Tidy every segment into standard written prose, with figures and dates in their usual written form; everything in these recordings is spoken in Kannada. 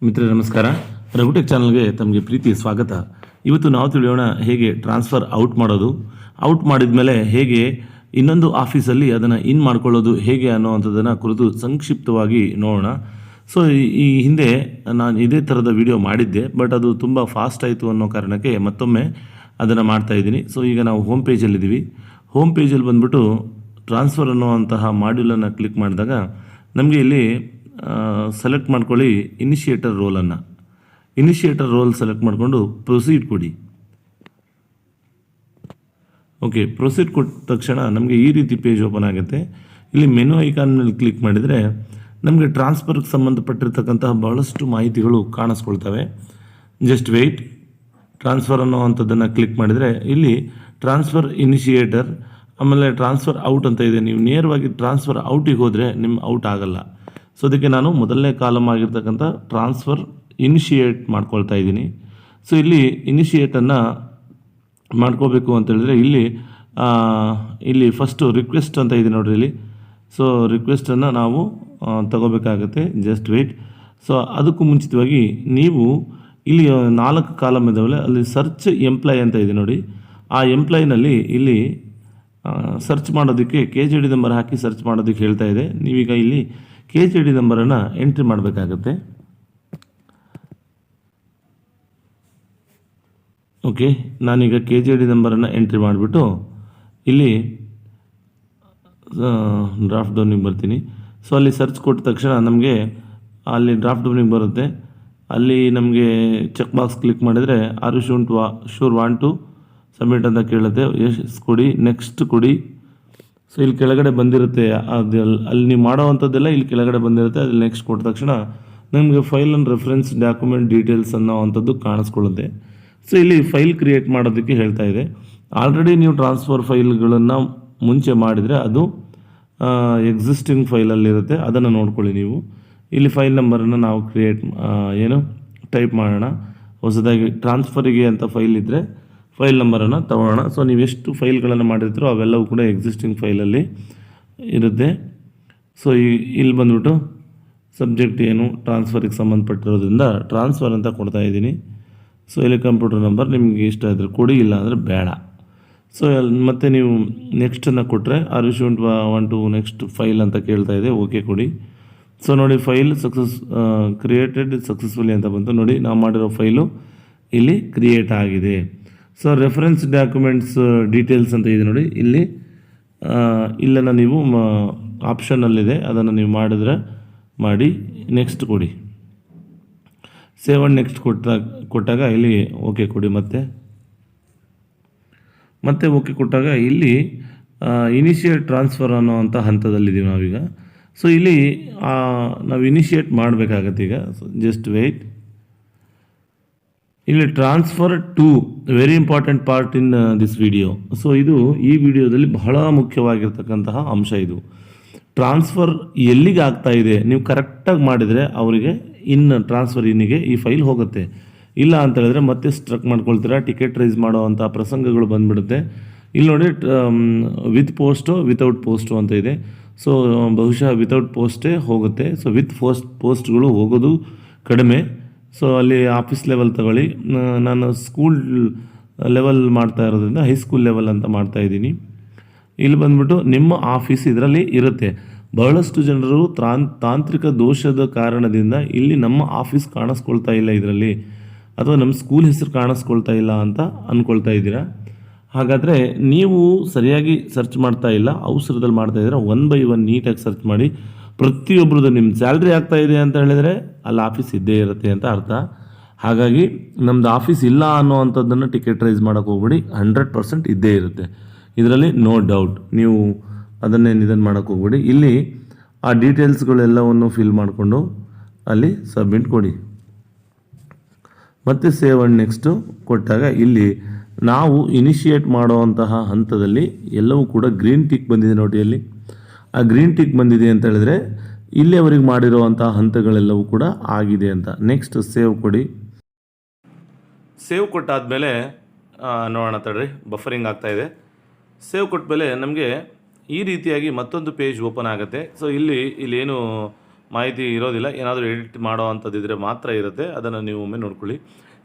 ಮಿತ್ರರೇ ನಮಸ್ಕಾರ. ರಘುಟೆಕ್ ಚಾನಲ್ಗೆ ತಮಗೆ ಪ್ರೀತಿ ಸ್ವಾಗತ. ಇವತ್ತು ನಾವು ತಿಳಿಯೋಣ ಹೇಗೆ ಟ್ರಾನ್ಸ್ಫರ್ ಔಟ್ ಮಾಡೋದು, ಔಟ್ ಮಾಡಿದ ಮೇಲೆ ಹೇಗೆ ಇನ್ನೊಂದು ಆಫೀಸಲ್ಲಿ ಅದನ್ನು ಇನ್ ಮಾಡ್ಕೊಳ್ಳೋದು ಹೇಗೆ ಅನ್ನೋವಂಥದ್ದನ್ನು ಕುರಿತು ಸಂಕ್ಷಿಪ್ತವಾಗಿ ನೋಡೋಣ. ಸೊ ಈ ಹಿಂದೆ ನಾನು ಇದೇ ಥರದ ವಿಡಿಯೋ ಮಾಡಿದ್ದೆ, ಬಟ್ ಅದು ತುಂಬ ಫಾಸ್ಟ್ ಆಯಿತು ಅನ್ನೋ ಕಾರಣಕ್ಕೆ ಮತ್ತೊಮ್ಮೆ ಅದನ್ನು ಮಾಡ್ತಾಯಿದ್ದೀನಿ. ಸೊ ಈಗ ನಾವು ಹೋಮ್ ಪೇಜಲ್ಲಿದ್ದೀವಿ. ಹೋಮ್ ಪೇಜಲ್ಲಿ ಬಂದುಬಿಟ್ಟು ಟ್ರಾನ್ಸ್ಫರ್ ಅನ್ನುವಂತಹ ಮಾಡ್ಯೂಲನ್ನು ಕ್ಲಿಕ್ ಮಾಡಿದಾಗ ನಮಗೆ ಇಲ್ಲಿ ಸೆಲೆಕ್ಟ್ ಮಾಡ್ಕೊಳ್ಳಿ ಇನಿಷಿಯೇಟರ್ ರೋಲನ್ನು. ಇನಿಷಿಯೇಟರ್ ರೋಲ್ ಸೆಲೆಕ್ಟ್ ಮಾಡಿಕೊಂಡು ಪ್ರೊಸೀಡ್ ಕೊಡಿ. ಓಕೆ, ಪ್ರೊಸೀಡ್ ಕೊಟ್ಟ ತಕ್ಷಣ ನಮಗೆ ಈ ರೀತಿ ಪೇಜ್ ಓಪನ್ ಆಗುತ್ತೆ. ಇಲ್ಲಿ ಮೆನು ಐಕಾನ್ ಮೇಲೆ ಕ್ಲಿಕ್ ಮಾಡಿದರೆ ನಮಗೆ ಟ್ರಾನ್ಸ್ಫರ್ಗೆ ಸಂಬಂಧಪಟ್ಟಿರ್ತಕ್ಕಂತಹ ಬಹಳಷ್ಟು ಮಾಹಿತಿಗಳು ಕಾಣಿಸ್ಕೊಳ್ತವೆ. Just wait. ಟ್ರಾನ್ಸ್ಫರ್ ಅನ್ನೋವಂಥದ್ದನ್ನು ಕ್ಲಿಕ್ ಮಾಡಿದರೆ ಇಲ್ಲಿ ಟ್ರಾನ್ಸ್ಫರ್ ಇನಿಷಿಯೇಟರ್, ಆಮೇಲೆ ಟ್ರಾನ್ಸ್ಫರ್ ಔಟ್ ಅಂತ ಇದೆ. ನೀವು ನೇರವಾಗಿ ಟ್ರಾನ್ಸ್ಫರ್ ಔಟಿಗೆ ಹೋದರೆ ನಿಮ್ಮ ಔಟ್ ಆಗಲ್ಲ. ಸೊ ಅದಕ್ಕೆ ನಾನು ಮೊದಲನೇ ಕಾಲಮ್ ಆಗಿರ್ತಕ್ಕಂಥ ಟ್ರಾನ್ಸ್ಫರ್ ಇನಿಷಿಯೇಟ್ ಮಾಡ್ಕೊಳ್ತಾ ಇದ್ದೀನಿ. ಸೊ ಇಲ್ಲಿ ಇನಿಷಿಯೇಟನ್ನು ಮಾಡ್ಕೋಬೇಕು ಅಂತ ಹೇಳಿದ್ರೆ ಇಲ್ಲಿ ಫಸ್ಟು ರಿಕ್ವೆಸ್ಟ್ ಅಂತ ಇದೆ ನೋಡಿರಿ ಇಲ್ಲಿ. ಸೊ ರಿಕ್ವೆಸ್ಟನ್ನು ನಾವು ತಗೋಬೇಕಾಗುತ್ತೆ. Just weight. ಸೊ ಅದಕ್ಕೂ ಮುಂಚಿತವಾಗಿ ನೀವು ಇಲ್ಲಿ 4 ಕಾಲಮ್ ಇದ್ದಾವಲ್ಲ, ಅಲ್ಲಿ ಸರ್ಚ್ ಎಂಪ್ಲಾಯ್ ಅಂತ ಇದೆ ನೋಡಿ. ಆ ಎಂಪ್ಲಾಯ್ನಲ್ಲಿ ಇಲ್ಲಿ ಸರ್ಚ್ ಮಾಡೋದಕ್ಕೆ KJD ನಂಬರ್ ಹಾಕಿ ಸರ್ಚ್ ಮಾಡೋದಕ್ಕೆ ಹೇಳ್ತಾ ಇದೆ. ನೀವೀಗ ಇಲ್ಲಿ KJD ನಂಬರನ್ನು ಎಂಟ್ರಿ ಮಾಡಬೇಕಾಗತ್ತೆ. ಓಕೆ, ನಾನೀಗ KJD ನಂಬರನ್ನು ಎಂಟ್ರಿ ಮಾಡಿಬಿಟ್ಟು ಇಲ್ಲಿ ಡ್ರಾಫ್ಟ್ ಡೌನಿಗೆ ಬರ್ತೀನಿ. ಸೊ ಅಲ್ಲಿ ಸರ್ಚ್ ಕೊಟ್ಟ ತಕ್ಷಣ ನಮಗೆ ಅಲ್ಲಿ ಡ್ರಾಫ್ಟ್ ಡೌನಿಗೆ ಬರುತ್ತೆ. ಅಲ್ಲಿ ನಮಗೆ ಚೆಕ್ ಬಾಕ್ಸ್ ಕ್ಲಿಕ್ ಮಾಡಿದರೆ are you sure want to submit ಅಂತ ಕೇಳುತ್ತೆ. ಎಸ್ ಕೊಡಿ, ನೆಕ್ಸ್ಟ್ ಕೊಡಿ. ಸೊ ಇಲ್ಲಿ ಕೆಳಗಡೆ ಬಂದಿರುತ್ತೆ, ಅಲ್ಲಿ ನೀವು ಮಾಡೋವಂಥದ್ದೆಲ್ಲ ಇಲ್ಲಿ ಕೆಳಗಡೆ ಬಂದಿರುತ್ತೆ. ಅಲ್ಲಿ ನೆಕ್ಸ್ಟ್ ಕೊಟ್ಟ ತಕ್ಷಣ ನಮಗೆ file and reference document details ಅನ್ನೋವಂಥದ್ದು ಕಾಣಿಸ್ಕೊಳ್ಳುತ್ತೆ. ಸೊ ಇಲ್ಲಿ ಫೈಲ್ ಕ್ರಿಯೇಟ್ ಮಾಡೋದಕ್ಕೆ ಹೇಳ್ತಾ ಇದೆ. ಆಲ್ರೆಡಿ ನೀವು ಟ್ರಾನ್ಸ್ಫರ್ ಫೈಲ್ಗಳನ್ನು ಮುಂಚೆ ಮಾಡಿದರೆ ಅದು ಎಕ್ಸಿಸ್ಟಿಂಗ್ ಫೈಲಲ್ಲಿರುತ್ತೆ, ಅದನ್ನು ನೋಡ್ಕೊಳ್ಳಿ ನೀವು. ಇಲ್ಲಿ ಫೈಲ್ ನಂಬರನ್ನು ನಾವು ಟೈಪ್ ಮಾಡೋಣ. ಹೊಸದಾಗಿ ಟ್ರಾನ್ಸ್ಫರಿಗೆ ಅಂತ ಫೈಲ್ ಇದ್ದರೆ ಫೈಲ್ ನಂಬರನ್ನು ತಗೊಳ್ಳೋಣ. ಸೊ ನೀವು ಎಷ್ಟು ಫೈಲ್ಗಳನ್ನು ಮಾಡಿರ್ತೀರೋ ಅವೆಲ್ಲವೂ ಕೂಡ ಎಕ್ಸಿಸ್ಟಿಂಗ್ ಫೈಲಲ್ಲಿ ಇರುತ್ತೆ. ಸೊ ಇಲ್ಲಿ ಬಂದ್ಬಿಟ್ಟು ಸಬ್ಜೆಕ್ಟ್ ಏನು ಟ್ರಾನ್ಸ್ಫರಿಗೆ ಸಂಬಂಧಪಟ್ಟಿರೋದ್ರಿಂದ ಟ್ರಾನ್ಸ್ಫರ್ ಅಂತ ಕೊಡ್ತಾ ಇದ್ದೀನಿ. ಸೊ ಇಲ್ಲಿ ಕಂಪ್ಯೂಟರ್ ನಂಬರ್ ನಿಮಗೆ ಇಷ್ಟ ಇದ್ದರೆ ಕೊಡಿ, ಇಲ್ಲ ಅಂದರೆ ಬೇಡ. ಸೊ ಮತ್ತೆ ನೀವು ನೆಕ್ಸ್ಟನ್ನು ಕೊಟ್ಟರೆ are you want to next file ಅಂತ ಕೇಳ್ತಾ ಇದೆ. ಓಕೆ ಕೊಡಿ. ಸೊ ನೋಡಿ, ಫೈಲ್ ಕ್ರಿಯೇಟೆಡ್ ಸಕ್ಸಸ್ಫುಲಿ ಅಂತ ಬಂತು ನೋಡಿ. ನಾವು ಮಾಡಿರೋ ಫೈಲು ಇಲ್ಲಿ ಕ್ರಿಯೇಟ್ ಆಗಿದೆ. ಸೊ ರೆಫರೆನ್ಸ್ ಡಾಕ್ಯುಮೆಂಟ್ಸ್ ಡೀಟೇಲ್ಸ್ ಅಂತ ಇದೆ ನೋಡಿ. ಇಲ್ಲೆಲ್ಲ ನೀವು ಆಪ್ಷನಲ್ಲಿದೆ, ಅದನ್ನು ನೀವು ಮಾಡಿ ನೆಕ್ಸ್ಟ್ ಕೊಡಿ. ಸೇವ್ ಆ್ಯಂಡ್ ನೆಕ್ಸ್ಟ್ ಕೊಟ್ಟಾಗ ಇಲ್ಲಿ ಓಕೆ ಕೊಡಿ. ಮತ್ತೆ ಓಕೆ ಕೊಟ್ಟಾಗ ಇಲ್ಲಿ ಇನಿಷಿಯೇಟ್ ಟ್ರಾನ್ಸ್ಫರ್ ಅನ್ನೋವಂಥ ಹಂತದಲ್ಲಿದ್ದೀವಿ ನಾವೀಗ. ಸೊ ಇಲ್ಲಿ ನಾವು ಇನಿಷಿಯೇಟ್ ಮಾಡಬೇಕಾಗತ್ತೆ ಈಗ. Just wait. ಇಲ್ಲಿ transfer to very important part in this video. So ಈ ವಿಡಿಯೋದಲ್ಲಿ ಬಹಳ ಮುಖ್ಯವಾಗಿರ್ತಕ್ಕಂತಹ ಅಂಶ ಇದು. ಟ್ರಾನ್ಸ್ಫರ್ ಎಲ್ಲಿಗೆ ಆಗ್ತಾ ಇದೆ ನೀವು ಕರೆಕ್ಟಾಗಿ ಮಾಡಿದರೆ ಅವರಿಗೆ ಟ್ರಾನ್ಸ್ಫರ್ ಇನ್ನಿಗೆ ಈ ಫೈಲ್ ಹೋಗುತ್ತೆ. ಇಲ್ಲ ಅಂತ ಹೇಳಿದ್ರೆ ಮತ್ತೆ ಸ್ಟ್ರಕ್ ಮಾಡ್ಕೊಳ್ತೀರಾ, ಟಿಕೆಟ್ ರೈಸ್ ಮಾಡೋವಂಥ ಪ್ರಸಂಗಗಳು ಬಂದುಬಿಡುತ್ತೆ. ಇಲ್ಲಿ ನೋಡಿ, ವಿತ್ ಪೋಸ್ಟು ವಿತೌಟ್ ಪೋಸ್ಟು ಅಂತ ಇದೆ. ಸೊ ಬಹುಶಃ ವಿತೌಟ್ ಪೋಸ್ಟೇ ಹೋಗುತ್ತೆ. ಸೊ ವಿತ್ ಪೋಸ್ಟ್ಗಳು ಹೋಗೋದು ಕಡಿಮೆ. ಸೊ ಅಲ್ಲಿ ಆಫೀಸ್ ಲೆವೆಲ್ ತಗೊಳ್ಳಿ. ನಾನು ಸ್ಕೂಲ್ ಲೆವೆಲ್ ಮಾಡ್ತಾ ಇರೋದ್ರಿಂದ ಹೈಸ್ಕೂಲ್ ಲೆವೆಲ್ ಅಂತ ಮಾಡ್ತಾ ಇದ್ದೀನಿ. ಇಲ್ಲಿ ಬಂದ್ಬಿಟ್ಟು ನಿಮ್ಮ ಆಫೀಸ್ ಇದರಲ್ಲಿ ಇರುತ್ತೆ. ಬಹಳಷ್ಟು ಜನರು ತಾಂತ್ರಿಕ ದೋಷದ ಕಾರಣದಿಂದ ಇಲ್ಲಿ ನಮ್ಮ ಆಫೀಸ್ ಕಾಣಿಸ್ಕೊಳ್ತಾ ಇಲ್ಲ ಇದರಲ್ಲಿ, ಅಥವಾ ನಮ್ಮ ಸ್ಕೂಲ್ ಹೆಸರು ಕಾಣಿಸ್ಕೊಳ್ತಾ ಇಲ್ಲ ಅಂತ ಅಂದ್ಕೊಳ್ತಾ ಇದ್ದೀರಾ. ಹಾಗಾದರೆ ನೀವು ಸರಿಯಾಗಿ ಸರ್ಚ್ ಮಾಡ್ತಾ ಇಲ್ಲ, ಅವಸರದಲ್ಲಿ ಮಾಡ್ತಾ ಇದ್ದೀರಾ. 1 by 1 ನೀಟಾಗಿ ಸರ್ಚ್ ಮಾಡಿ. ಪ್ರತಿಯೊಬ್ಬರದ್ದು ನಿಮ್ಮ ಸ್ಯಾಲ್ರಿ ಆಗ್ತಾ ಇದೆ ಅಂತ ಹೇಳಿದರೆ ಅಲ್ಲಿ ಆಫೀಸ್ ಇದ್ದೇ ಇರುತ್ತೆ ಅಂತ ಅರ್ಥ. ಹಾಗಾಗಿ ನಮ್ಮದು ಆಫೀಸ್ ಇಲ್ಲ ಅನ್ನೋವಂಥದ್ದನ್ನು ಟಿಕೆಟ್ ರೈಸ್ ಮಾಡೋಕ್ಕೆ ಹೋಗ್ಬಿಡಿ. 100% ಇದ್ದೇ ಇರುತ್ತೆ ಇದರಲ್ಲಿ, ನೋ ಡೌಟ್. ನೀವು ಇದನ್ನು ಮಾಡೋಕ್ಕೆ ಹೋಗ್ಬಿಡಿ. ಇಲ್ಲಿ ಆ ಡೀಟೇಲ್ಸ್ಗಳೆಲ್ಲವನ್ನು ಫಿಲ್ ಮಾಡಿಕೊಂಡು ಅಲ್ಲಿ ಸಬ್ಮಿಟ್ ಕೊಡಿ. ಮತ್ತು ಸೇವ್ ಆ್ಯಂಡ್ ನೆಕ್ಸ್ಟು ಕೊಟ್ಟಾಗ ಇಲ್ಲಿ ನಾವು ಇನಿಷಿಯೇಟ್ ಮಾಡುವಂತಹ ಹಂತದಲ್ಲಿ ಎಲ್ಲವೂ ಕೂಡ ಗ್ರೀನ್ ಟಿಕ್ ಬಂದಿದೆ ನೋಡಿ. ಅಲ್ಲಿ ಆ ಗ್ರೀನ್ ಟಿಕ್ ಬಂದಿದೆ ಅಂತ ಹೇಳಿದ್ರೆ ಇಲ್ಲಿ ಅವರಿಗೆ ಮಾಡಿರುವಂಥ ಹಂತಗಳೆಲ್ಲವೂ ಕೂಡ ಆಗಿದೆ ಅಂತ. ನೆಕ್ಸ್ಟ್ ಸೇವ್ ಕೊಡಿ. ಸೇವ್ ಕೊಟ್ಟಾದಮೇಲೆ ನೋಡೋಣ ತಡ್ರಿ, ಬಫರಿಂಗ್ ಆಗ್ತಾಯಿದೆ. ಸೇವ್ ಕೊಟ್ಟ ಮೇಲೆ ನಮಗೆ ಈ ರೀತಿಯಾಗಿ ಮತ್ತೊಂದು ಪೇಜ್ ಓಪನ್ ಆಗುತ್ತೆ. ಸೊ ಇಲ್ಲಿ ಏನು ಮಾಹಿತಿ ಇರೋದಿಲ್ಲ. ಏನಾದರೂ ಎಡಿಟ್ ಮಾಡೋ ಅಂಥದ್ದಿದ್ರೆ ಮಾತ್ರ ಇರುತ್ತೆ, ಅದನ್ನು ನೀವು ಒಮ್ಮೆ ನೋಡ್ಕೊಳ್ಳಿ.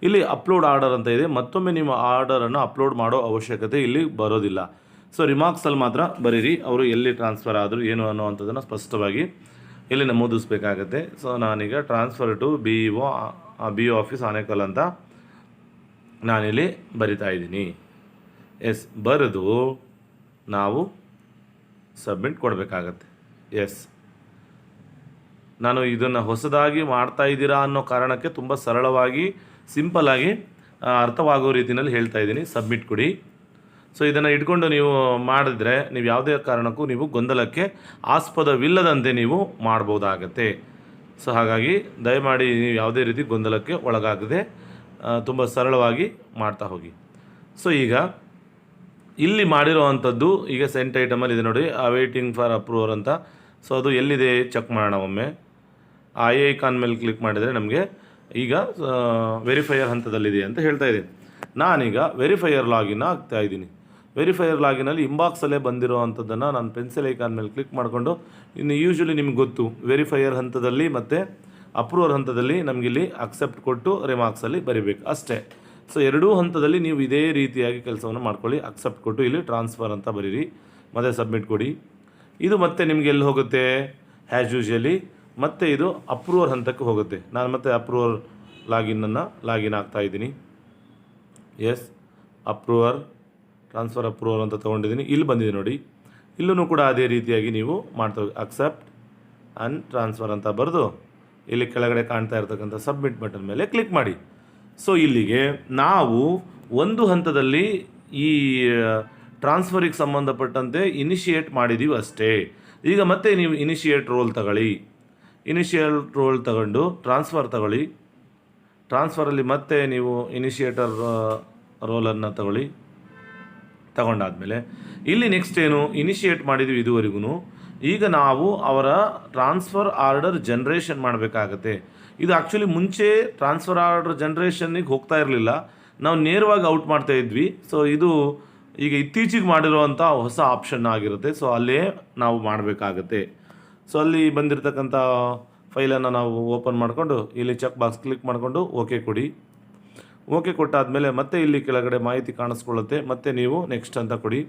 ಇಲ್ಲಿ ಅಪ್ಲೋಡ್ ಆರ್ಡರ್ ಅಂತ ಇದೆ, ಮತ್ತೊಮ್ಮೆ ನಿಮ್ಮ ಆರ್ಡರನ್ನು ಅಪ್ಲೋಡ್ ಮಾಡೋ ಅವಶ್ಯಕತೆ ಇಲ್ಲಿ ಬರೋದಿಲ್ಲ. ಸೊ ರಿಮಾರ್ಕ್ಸಲ್ಲಿ ಮಾತ್ರ ಬರೀರಿ ಅವರು ಎಲ್ಲಿ ಟ್ರಾನ್ಸ್ಫರ್ ಆದರೂ ಏನು ಅನ್ನೋವಂಥದ್ದನ್ನು ಸ್ಪಷ್ಟವಾಗಿ ಇಲ್ಲಿ ನಮೂದಿಸಬೇಕಾಗತ್ತೆ. ಸೊ ನಾನೀಗ transfer to B O office Anekal ಅಂತ ನಾನಿಲ್ಲಿ ಬರಿತಾ ಇದ್ದೀನಿ. ಎಸ್ ಬರೆದು ನಾವು ಸಬ್ಮಿಟ್ ಕೊಡಬೇಕಾಗತ್ತೆ. ಎಸ್ ನಾನು ಇದನ್ನು ಹೊಸದಾಗಿ ಮಾಡ್ತಾ ಇದ್ದೀರಾ ಅನ್ನೋ ಕಾರಣಕ್ಕೆ ತುಂಬ ಸರಳವಾಗಿ ಸಿಂಪಲ್ಲಾಗಿ ಅರ್ಥವಾಗೋ ರೀತಿಯಲ್ಲಿ ಹೇಳ್ತಾ ಇದ್ದೀನಿ. ಸಬ್ಮಿಟ್ ಕೊಡಿ. ಸೊ ಇದನ್ನು ಇಟ್ಕೊಂಡು ನೀವು ಮಾಡಿದ್ರೆ ನೀವು ಯಾವುದೇ ಕಾರಣಕ್ಕೂ ನೀವು ಗೊಂದಲಕ್ಕೆ ಆಸ್ಪದವಿಲ್ಲದಂತೆ ನೀವು ಮಾಡ್ಬೋದಾಗತ್ತೆ. ಸೊ ಹಾಗಾಗಿ ದಯಮಾಡಿ ನೀವು ಯಾವುದೇ ರೀತಿ ಗೊಂದಲಕ್ಕೆ ಒಳಗಾಗದೆ ತುಂಬ ಸರಳವಾಗಿ ಮಾಡ್ತಾ ಹೋಗಿ. ಸೊ ಈಗ ಇಲ್ಲಿ ಮಾಡಿರೋವಂಥದ್ದು ಈಗ ಸೆಂಟ್ ಐಟಮಲ್ಲಿ ಇದೆ ನೋಡಿ, ವೇಟಿಂಗ್ ಫಾರ್ ಅಪ್ರೂವರ್ ಅಂತ. ಸೊ ಅದು ಎಲ್ಲಿದೆ ಚೆಕ್ ಮಾಡೋಣ ಒಮ್ಮೆ. ಐ ಐಕಾನ್ ಮೇಲೆ ಕ್ಲಿಕ್ ಮಾಡಿದರೆ ನಮಗೆ ಈಗ ವೆರಿಫೈಯರ್ ಹಂತದಲ್ಲಿದೆ ಅಂತ ಹೇಳ್ತಾ ಇದ್ದೀನಿ. ನಾನೀಗ ವೆರಿಫೈಯರ್ ಲಾಗಿನ್ ಆಗ್ತಾ ಇದ್ದೀನಿ. ವೆರಿಫೈಯರ್ ಲಾಗಿನಲ್ಲಿ ಇಂಬಾಕ್ಸಲ್ಲೇ ಬಂದಿರೋ ಅಂಥದ್ದನ್ನು ನಾನು ಪೆನ್ಸಿಲ್ ಐಕಾನ್ ಮೇಲೆ ಕ್ಲಿಕ್ ಮಾಡಿಕೊಂಡು, ಇನ್ನು ಯೂಶ್ವಲಿ ನಿಮ್ಗೆ ಗೊತ್ತು ವೆರಿಫೈಯರ್ ಹಂತದಲ್ಲಿ ಮತ್ತು ಅಪ್ರೂವರ್ ಹಂತದಲ್ಲಿ ನಮಗಿಲ್ಲಿ ಅಕ್ಸೆಪ್ಟ್ ಕೊಟ್ಟು ರಿಮಾರ್ಕ್ಸಲ್ಲಿ ಬರಿಬೇಕು ಅಷ್ಟೇ. ಸೊ ಎರಡೂ ಹಂತದಲ್ಲಿ ನೀವು ಇದೇ ರೀತಿಯಾಗಿ ಕೆಲಸವನ್ನು ಮಾಡ್ಕೊಳ್ಳಿ. ಅಕ್ಸೆಪ್ಟ್ ಕೊಟ್ಟು ಇಲ್ಲಿ ಟ್ರಾನ್ಸ್ಫರ್ ಅಂತ ಬರೀರಿ, ಮತ್ತು ಸಬ್ಮಿಟ್ ಕೊಡಿ. ಇದು ಮತ್ತೆ ನಿಮಗೆ ಎಲ್ಲಿ ಹೋಗುತ್ತೆ, ಆ್ಯಸ್ ಯೂಶ್ವಲಿ ಮತ್ತೆ ಇದು ಅಪ್ರೂವರ್ ಹಂತಕ್ಕೆ ಹೋಗುತ್ತೆ. ನಾನು ಮತ್ತೆ ಅಪ್ರೂವರ್ ಲಾಗಿನ್ ಆಗ್ತಾ ಇದ್ದೀನಿ. ಎಸ್ ಅಪ್ರೂವರ್ ಟ್ರಾನ್ಸ್ಫರ್ ಅಪ್ರೂವರ್ ಅಂತ ತೊಗೊಂಡಿದ್ದೀನಿ. ಇಲ್ಲಿ ಬಂದಿದೆ ನೋಡಿ, ಇಲ್ಲೂ ಕೂಡ ಅದೇ ರೀತಿಯಾಗಿ ನೀವು ಮಾಡ್ತಾ ಹೋಗಿ. ಅಕ್ಸೆಪ್ಟ್ ಆ್ಯಂಡ್ ಟ್ರಾನ್ಸ್ಫರ್ ಅಂತ ಬರೆದು ಇಲ್ಲಿ ಕೆಳಗಡೆ ಕಾಣ್ತಾ ಇರ್ತಕ್ಕಂಥ ಸಬ್ಮಿಟ್ ಬಟನ್ ಮೇಲೆ ಕ್ಲಿಕ್ ಮಾಡಿ. ಸೊ ಇಲ್ಲಿಗೆ ನಾವು ಒಂದು ಹಂತದಲ್ಲಿ ಈ ಟ್ರಾನ್ಸ್ಫರಿಗೆ ಸಂಬಂಧಪಟ್ಟಂತೆ ಇನಿಷಿಯೇಟ್ ಮಾಡಿದ್ದೀವಿ ಅಷ್ಟೇ. ಈಗ ಮತ್ತೆ ನೀವು ಇನಿಷಿಯೇಟ್ ರೋಲ್ ತಗೊಳ್ಳಿ. ಇನಿಷಿಯಲ್ ರೋಲ್ ತಗೊಂಡು ಟ್ರಾನ್ಸ್ಫರ್ ತಗೊಳ್ಳಿ. ಟ್ರಾನ್ಸ್ಫರಲ್ಲಿ ಮತ್ತೆ ನೀವು ಇನಿಷಿಯೇಟರ್ ರೋಲನ್ನು ತಗೊಂಡಾದಮೇಲೆ ಇಲ್ಲಿ ನೆಕ್ಸ್ಟ್ ಏನು ಇನಿಷಿಯೇಟ್ ಮಾಡಿದ್ವಿ ಇದುವರೆಗೂ. ಈಗ ನಾವು ಅವರ ಟ್ರಾನ್ಸ್ಫರ್ ಆರ್ಡರ್ ಜನ್ರೇಷನ್ ಮಾಡಬೇಕಾಗತ್ತೆ. ಇದು ಆ್ಯಕ್ಚುಲಿ ಮುಂಚೆ ಟ್ರಾನ್ಸ್ಫರ್ ಆರ್ಡರ್ ಜನ್ರೇಷನ್ನಿಗೆ ಹೋಗ್ತಾ ಇರಲಿಲ್ಲ, ನಾವು ನೇರವಾಗಿ ಔಟ್ ಮಾಡ್ತಾ ಇದ್ವಿ. ಸೊ ಇದು ಈಗ ಇತ್ತೀಚೆಗೆ ಮಾಡಿರುವಂಥ ಹೊಸ ಆಪ್ಷನ್ ಆಗಿರುತ್ತೆ. ಸೊ ಅಲ್ಲೇ ನಾವು ಮಾಡಬೇಕಾಗತ್ತೆ. ಸೊ ಅಲ್ಲಿ ಬಂದಿರತಕ್ಕಂಥ ಫೈಲನ್ನು ನಾವು ಓಪನ್ ಮಾಡಿಕೊಂಡು ಇಲ್ಲಿ ಚೆಕ್ ಬಾಕ್ಸ್ ಕ್ಲಿಕ್ ಮಾಡಿಕೊಂಡು ಓಕೆ ಕೊಡಿ. ಓಕೆ ಕೊಟ್ಟಾದಮೇಲೆ ಮತ್ತೆ ಇಲ್ಲಿ ಕೆಳಗಡೆ ಮಾಹಿತಿ ಕಾಣಿಸ್ಕೊಳ್ಳುತ್ತೆ, ಮತ್ತು ನೀವು ನೆಕ್ಸ್ಟ್ ಅಂತ ಕೊಡಿ.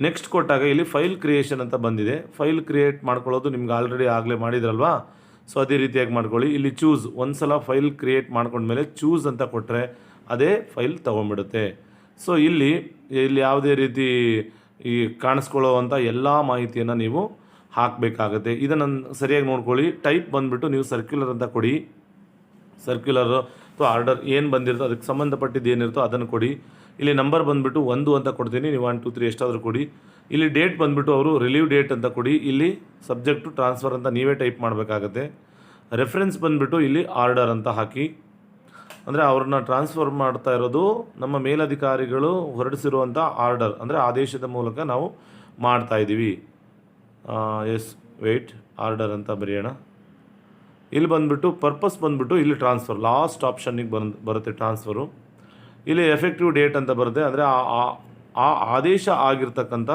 ನೆಕ್ಸ್ಟ್ ಕೊಟ್ಟಾಗ ಇಲ್ಲಿ ಫೈಲ್ ಕ್ರಿಯೇಷನ್ ಅಂತ ಬಂದಿದೆ. ಫೈಲ್ ಕ್ರಿಯೇಟ್ ಮಾಡ್ಕೊಳ್ಳೋದು ನಿಮ್ಗೆ ಆಲ್ರೆಡಿ ಆಗಲೇ ಮಾಡಿದ್ರಲ್ವಾ, ಸೊ ಅದೇ ರೀತಿಯಾಗಿ ಮಾಡ್ಕೊಳ್ಳಿ. ಇಲ್ಲಿ ಚೂಸ್ ಒಂದು ಸಲ ಫೈಲ್ ಕ್ರಿಯೇಟ್ ಮಾಡ್ಕೊಂಡ್ಮೇಲೆ ಚೂಸ್ ಅಂತ ಕೊಟ್ಟರೆ ಅದೇ ಫೈಲ್ ತೊಗೊಂಡ್ಬಿಡುತ್ತೆ. ಸೊ ಇಲ್ಲಿ ಯಾವುದೇ ರೀತಿ ಈ ಕಾಣಿಸ್ಕೊಳ್ಳೋವಂಥ ಎಲ್ಲ ಮಾಹಿತಿಯನ್ನು ನೀವು ಹಾಕಬೇಕಾಗತ್ತೆ. ಇದನ್ನು ಸರಿಯಾಗಿ ನೋಡ್ಕೊಳ್ಳಿ. ಟೈಪ್ ಬಂದುಬಿಟ್ಟು ನೀವು ಸರ್ಕ್ಯುಲರ್ ಅಂತ ಕೊಡಿ. ಸರ್ಕ್ಯುಲರ್ ಅಥವಾ ಆರ್ಡರ್ ಏನು ಬಂದಿರುತ್ತೋ ಅದಕ್ಕೆ ಸಂಬಂಧಪಟ್ಟಿದ್ದು ಏನಿರುತ್ತೋ ಅದನ್ನು ಕೊಡಿ. ಇಲ್ಲಿ ನಂಬರ್ ಬಂದುಬಿಟ್ಟು 1 ಅಂತ ಕೊಡ್ತೀನಿ, ನೀವು 1 2 3 ಎಷ್ಟಾದರೂ ಕೊಡಿ. ಇಲ್ಲಿ ಡೇಟ್ ಬಂದುಬಿಟ್ಟು ಅವರು ರಿಲೀವ್ ಡೇಟ್ ಅಂತ ಕೊಡಿ. ಇಲ್ಲಿ ಸಬ್ಜೆಕ್ಟು ಟ್ರಾನ್ಸ್ಫರ್ ಅಂತ ನೀವೇ ಟೈಪ್ ಮಾಡಬೇಕಾಗತ್ತೆ. ರೆಫರೆನ್ಸ್ ಬಂದುಬಿಟ್ಟು ಇಲ್ಲಿ ಆರ್ಡರ್ ಅಂತ ಹಾಕಿ, ಅಂದರೆ ಅವ್ರನ್ನ ಟ್ರಾನ್ಸ್ಫರ್ ಮಾಡ್ತಾ ಇರೋದು ನಮ್ಮ ಮೇಲಧಿಕಾರಿಗಳು ಹೊರಡಿಸಿರುವಂಥ ಆರ್ಡರ್, ಅಂದರೆ ಆದೇಶದ ಮೂಲಕ ನಾವು ಮಾಡ್ತಾಯಿದ್ದೀವಿ. ಎಸ್ ವೆಯ್ಟ್ ಆರ್ಡರ್ ಅಂತ ಬರೆಯೋಣ. ಇಲ್ಲಿ ಬಂದುಬಿಟ್ಟು ಪರ್ಪಸ್ ಬಂದುಬಿಟ್ಟು ಇಲ್ಲಿ ಟ್ರಾನ್ಸ್ಫರ್ ಲಾಸ್ಟ್ ಆಪ್ಷನ್ನಿಗೆ ಬರುತ್ತೆ ಟ್ರಾನ್ಸ್ಫರು. ಇಲ್ಲಿ ಎಫೆಕ್ಟಿವ್ ಡೇಟ್ ಅಂತ ಬರುತ್ತೆ, ಅಂದರೆ ಆ ಆದೇಶ ಆಗಿರ್ತಕ್ಕಂಥ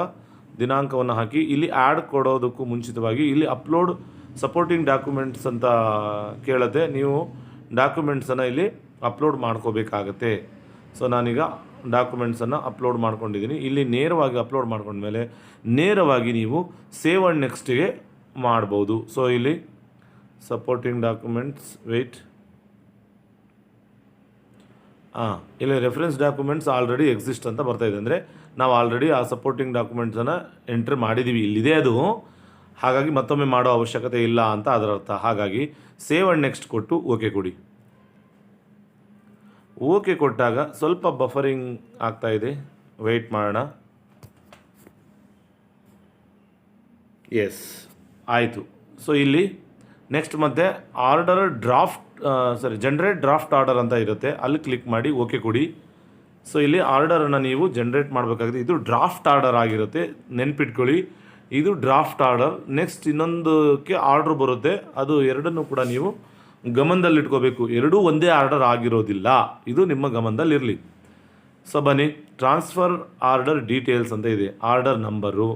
ದಿನಾಂಕವನ್ನು ಹಾಕಿ ಇಲ್ಲಿ ಆ್ಯಡ್ ಕೊಡೋದಕ್ಕೂ ಮುಂಚಿತವಾಗಿ ಇಲ್ಲಿ ಅಪ್ಲೋಡ್ ಸಪೋರ್ಟಿಂಗ್ ಡಾಕ್ಯುಮೆಂಟ್ಸ್ ಅಂತ ಕೇಳುತ್ತೆ. ನೀವು ಡಾಕ್ಯುಮೆಂಟ್ಸನ್ನು ಇಲ್ಲಿ ಅಪ್ಲೋಡ್ ಮಾಡ್ಕೋಬೇಕಾಗತ್ತೆ. ಸೊ ನಾನೀಗ ಡಾಕ್ಯುಮೆಂಟ್ಸನ್ನು ಅಪ್ಲೋಡ್ ಮಾಡ್ಕೊಂಡಿದ್ದೀನಿ. ಇಲ್ಲಿ ನೇರವಾಗಿ ಅಪ್ಲೋಡ್ ಮಾಡ್ಕೊಂಡ್ಮೇಲೆ ನೇರವಾಗಿ ನೀವು ಸೇವ್ ಆ್ಯಂಡ್ ನೆಕ್ಸ್ಟಿಗೆ ಮಾಡ್ಬೋದು. ಸೊ ಇಲ್ಲಿ ಸಪೋರ್ಟಿಂಗ್ ಡಾಕ್ಯುಮೆಂಟ್ಸ್ ವೆಯ್ಟ್ ಇಲ್ಲಿ ರೆಫರೆನ್ಸ್ ಡಾಕ್ಯುಮೆಂಟ್ಸ್ ಆಲ್ರೆಡಿ ಎಕ್ಸಿಸ್ಟ್ ಅಂತ ಬರ್ತಾಯಿದೆ, ಅಂದರೆ ನಾವು ಆಲ್ರೆಡಿ ಆ ಸಪೋರ್ಟಿಂಗ್ ಡಾಕ್ಯುಮೆಂಟ್ಸನ್ನು ಎಂಟ್ರಿ ಮಾಡಿದ್ದೀವಿ, ಇಲ್ಲಿದೆ ಅದು. ಹಾಗಾಗಿ ಮತ್ತೊಮ್ಮೆ ಮಾಡೋ ಅವಶ್ಯಕತೆ ಇಲ್ಲ ಅಂತ ಅದರ ಅರ್ಥ. ಹಾಗಾಗಿ ಸೇವ್ ಆ್ಯಂಡ್ ನೆಕ್ಸ್ಟ್ ಕೊಟ್ಟು ಓಕೆ ಕೊಡಿ. ಓಕೆ ಕೊಟ್ಟಾಗ ಸ್ವಲ್ಪ ಬಫರಿಂಗ್ ಆಗ್ತಾಯಿದೆ, ವೆಯ್ಟ್ ಮಾಡೋಣ. ಎಸ್ ಆಯಿತು. ಸೊ ಇಲ್ಲಿ ನೆಕ್ಸ್ಟ್ ಮತ್ತೆ ಆರ್ಡರ್ ಜನರೇಟ್ ಡ್ರಾಫ್ಟ್ ಆರ್ಡರ್ ಅಂತ ಇರುತ್ತೆ, ಅಲ್ಲಿ ಕ್ಲಿಕ್ ಮಾಡಿ ಓಕೆ ಕೊಡಿ. ಸೊ ಇಲ್ಲಿ ಆರ್ಡರನ್ನು ನೀವು ಜನರೇಟ್ ಮಾಡಬೇಕಾಗಿದೆ. ಇದು ಡ್ರಾಫ್ಟ್ ಆರ್ಡರ್ ಆಗಿರುತ್ತೆ, ನೆನ್ಪಿಟ್ಕೊಳ್ಳಿ, ಇದು ಡ್ರಾಫ್ಟ್ ಆರ್ಡರ್. ನೆಕ್ಸ್ಟ್ ಇನ್ನೊಂದಕ್ಕೆ ಆರ್ಡ್ರ್ ಬರುತ್ತೆ, ಅದು ಎರಡನ್ನೂ ಕೂಡ ನೀವು ಗಮನದಲ್ಲಿಟ್ಕೋಬೇಕು. ಎರಡೂ ಒಂದೇ ಆರ್ಡರ್ ಆಗಿರೋದಿಲ್ಲ, ಇದು ನಿಮ್ಮ ಗಮನದಲ್ಲಿರಲಿ. ಸೊ ಬನ್ನಿ, ಟ್ರಾನ್ಸ್ಫರ್ ಆರ್ಡರ್ ಡೀಟೇಲ್ಸ್ ಅಂತ ಇದೆ, order number.